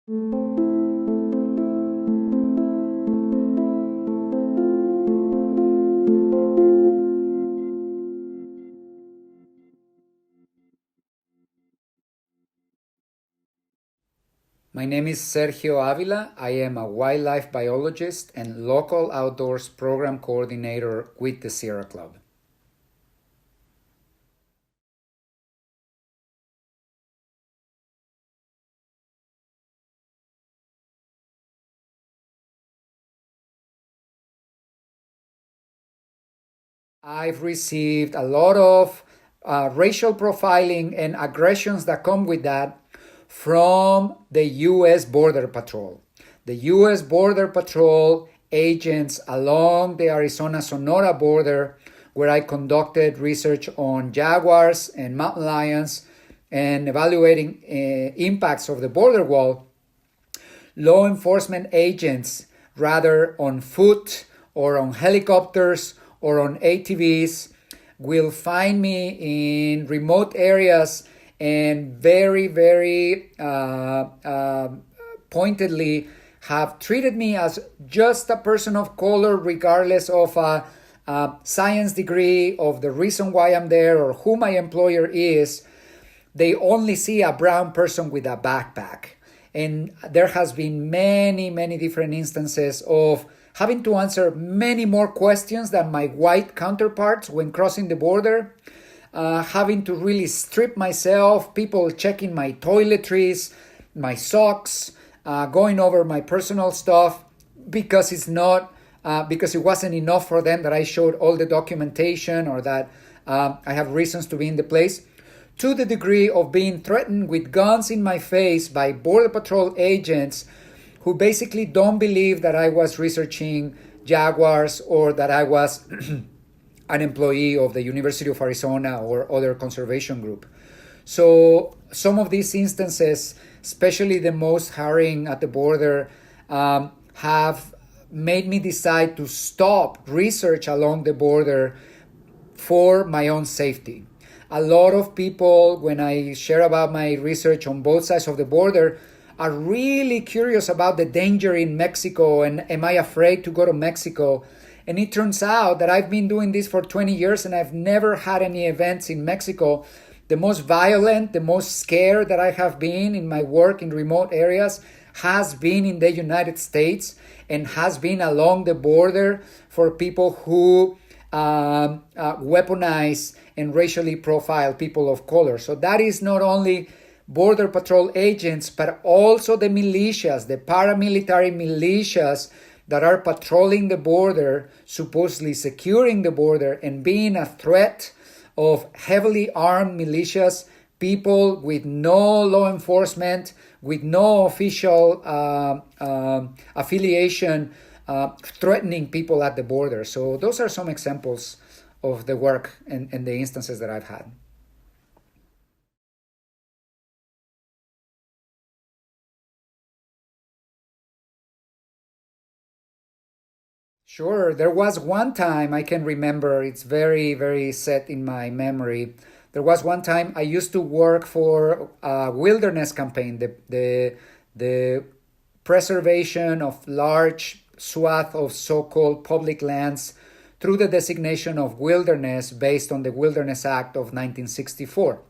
My name is Sergio Avila. I am a wildlife biologist and local outdoors program coordinator with the Sierra Club. I've received a lot of racial profiling and aggressions that come with that from the U.S. Border Patrol. The U.S. Border Patrol agents along the Arizona-Sonora border, where I conducted research on jaguars and mountain lions and evaluating impacts of the border wall, law enforcement agents, rather on foot or on helicopters or on ATVs, will find me in remote areas and very pointedly have treated me as just a person of color, regardless of a science degree, of the reason why I'm there or who my employer is. They only see a brown person with a backpack. And there has been many different instances of having to answer many more questions than my white counterparts when crossing the border, having to really strip myself, people checking my toiletries, my socks, going over my personal stuff because because it wasn't enough for them that I showed all the documentation or that I have reasons to be in the place, to the degree of being threatened with guns in my face by Border Patrol agents who basically don't believe that I was researching jaguars or that I was an employee of the University of Arizona or other conservation group. So some of these instances, especially the most harrowing at the border, have made me decide to stop research along the border for my own safety. A lot of people, when I share about my research on both sides of the border, are really curious about the danger in Mexico and am I afraid to go to Mexico? And it turns out that I've been doing this for 20 years and I've never had any events in Mexico. The most violent, the most scared that I have been in my work in remote areas has been in the United States and has been along the border for people who weaponize and racially profile people of color. So that is not only Border Patrol agents, but also the militias, the paramilitary militias that are patrolling the border, supposedly securing the border and being a threat of heavily armed militias, people with no law enforcement, with no official affiliation, threatening people at the border. So those are some examples of the work and the instances that I've had. Sure, there was one time I can remember, it's very set in my memory. There was one time I used to work for a wilderness campaign, the preservation of large swath of so-called public lands through the designation of wilderness based on the Wilderness Act of 1964.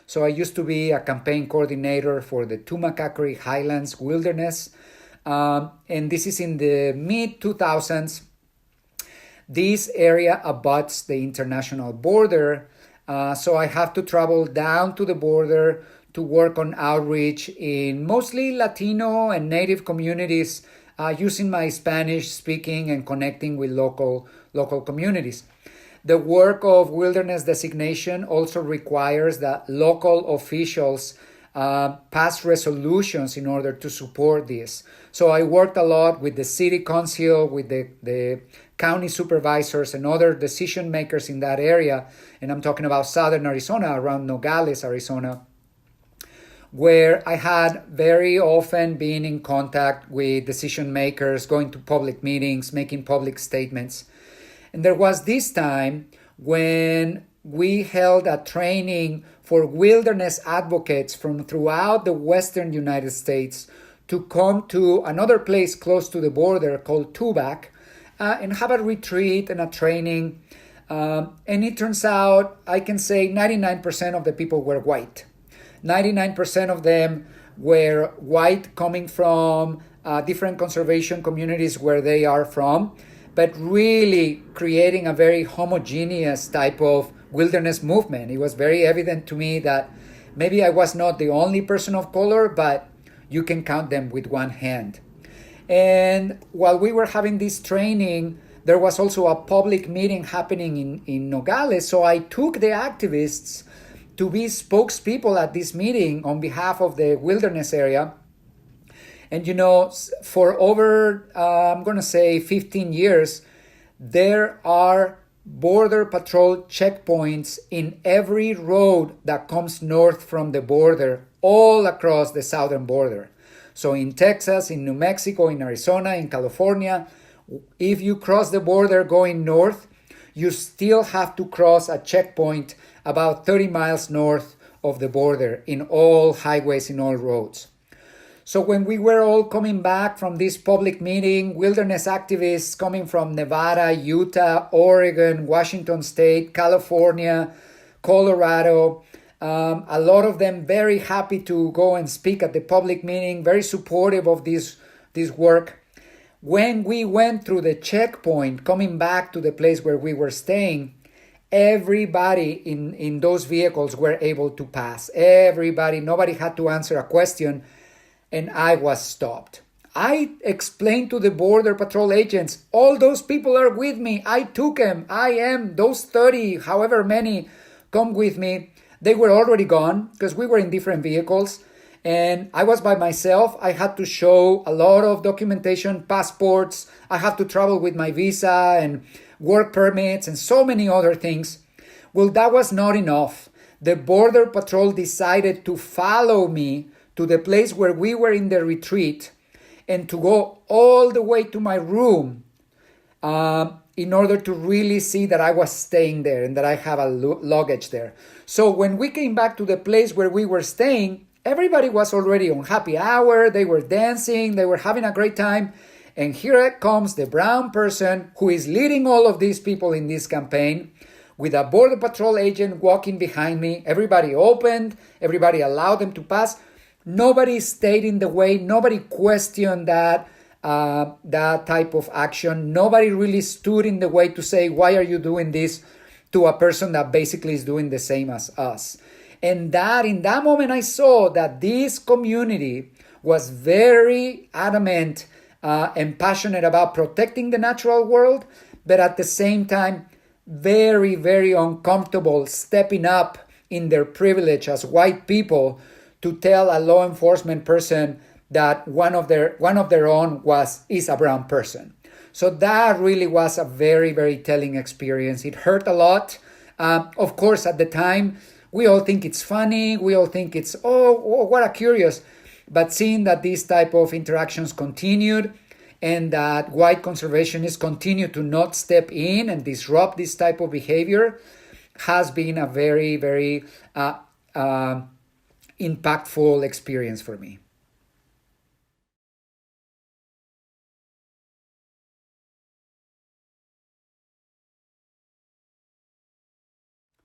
So I used to be a campaign coordinator for the Tumacacori Highlands Wilderness, and this is in the mid-2000s. This area abuts the international border, so I have to travel down to the border to work on outreach in mostly Latino and Native communities, using my Spanish speaking and connecting with local communities. The work of wilderness designation also requires that local officials pass resolutions in order to support this. So I worked a lot with the city council, with the county supervisors and other decision makers in that area. And I'm talking about southern Arizona, around Nogales, Arizona, where I had very often been in contact with decision makers, going to public meetings, making public statements. And there was this time when we held a training for wilderness advocates from throughout the western United States to come to another place close to the border called Tubac and have a retreat and a training. And it turns out, I can say 99% of the people were white. 99% of them were white, coming from different conservation communities where they are from, but really creating a very homogeneous type of wilderness movement. It was very evident to me that maybe I was not the only person of color, but you can count them with one hand. And while we were having this training, there was also a public meeting happening in Nogales. So I took the activists to be spokespeople at this meeting on behalf of the wilderness area. And for over, I'm going to say 15 years, there are border patrol checkpoints in every road that comes north from the border, all across the southern border. So in Texas, in New Mexico, in Arizona, in California, if you cross the border going north, you still have to cross a checkpoint about 30 miles north of the border in all highways, in all roads. So when we were all coming back from this public meeting, wilderness activists coming from Nevada, Utah, Oregon, Washington State, California, Colorado, a lot of them very happy to go and speak at the public meeting, very supportive of this work. When we went through the checkpoint, coming back to the place where we were staying, everybody in those vehicles were able to pass. Everybody, nobody had to answer a question, and I was stopped. I explained to the Border Patrol agents, all those people are with me. I took them. I am. Those 30, however many, come with me. They were already gone because we were in different vehicles. And I was by myself. I had to show a lot of documentation, passports. I had to travel with my visa and work permits and so many other things. Well, that was not enough. The Border Patrol decided to follow me to the place where we were in the retreat and to go all the way to my room in order to really see that I was staying there and that I have a luggage there. So when we came back to the place where we were staying, everybody was already on happy hour. They were dancing. They were having a great time. And here comes the brown person who is leading all of these people in this campaign with a Border Patrol agent walking behind me. Everybody opened. Everybody allowed them to pass. Nobody stayed in the way. Nobody questioned that type of action. Nobody really stood in the way to say, why are you doing this to a person that basically is doing the same as us? And that in that moment, I saw that this community was very adamant and passionate about protecting the natural world, but at the same time, very, very uncomfortable stepping up in their privilege as white people to tell a law enforcement person that one of their own is a brown person. So that really was a very, very telling experience. It hurt a lot. Of course, at the time, we all think it's funny. We all think it's, oh, what a curious. But seeing that these type of interactions continued and that white conservationists continue to not step in and disrupt this type of behavior has been a very, very impactful experience for me.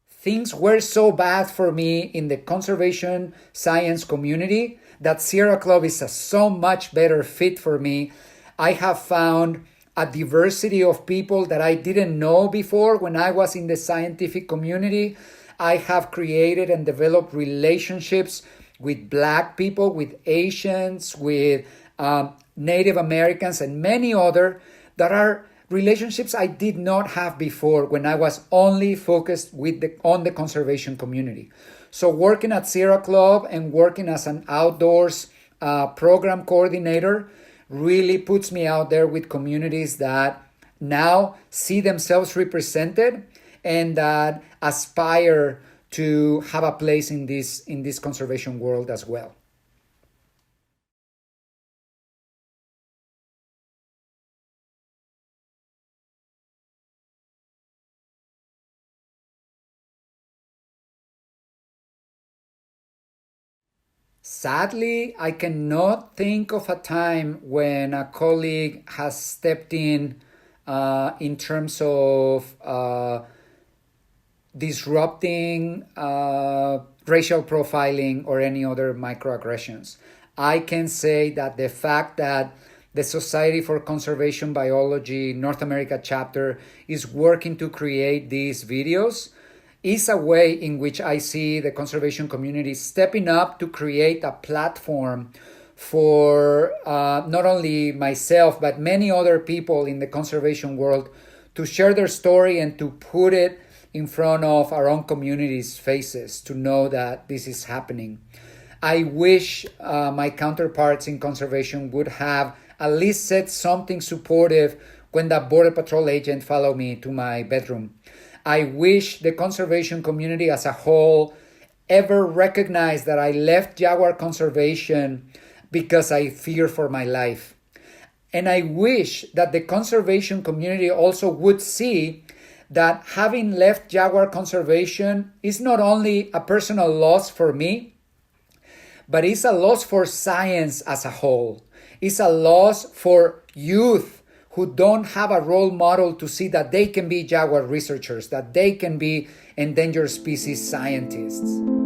Things were so bad for me in the conservation science community that Sierra Club is a so much better fit for me. I have found a diversity of people that I didn't know before when I was in the scientific community. I have created and developed relationships with Black people, with Asians, with Native Americans, and many other that are relationships I did not have before when I was only focused on the conservation community. So working at Sierra Club and working as an outdoors program coordinator really puts me out there with communities that now see themselves represented and that aspire to have a place in this conservation world as well. Sadly, I cannot think of a time when a colleague has stepped in terms of disrupting racial profiling or any other microaggressions. I can say that the fact that the Society for Conservation Biology North America chapter is working to create these videos is a way in which I see the conservation community stepping up to create a platform for not only myself, but many other people in the conservation world to share their story and to put it in front of our own community's faces to know that this is happening. I wish my counterparts in conservation would have at least said something supportive when that Border Patrol agent followed me to my bedroom. I wish the conservation community as a whole ever recognized that I left jaguar conservation because I fear for my life. And I wish that the conservation community also would see that having left jaguar conservation is not only a personal loss for me, but it's a loss for science as a whole. It's a loss for youth who don't have a role model to see that they can be jaguar researchers, that they can be endangered species scientists.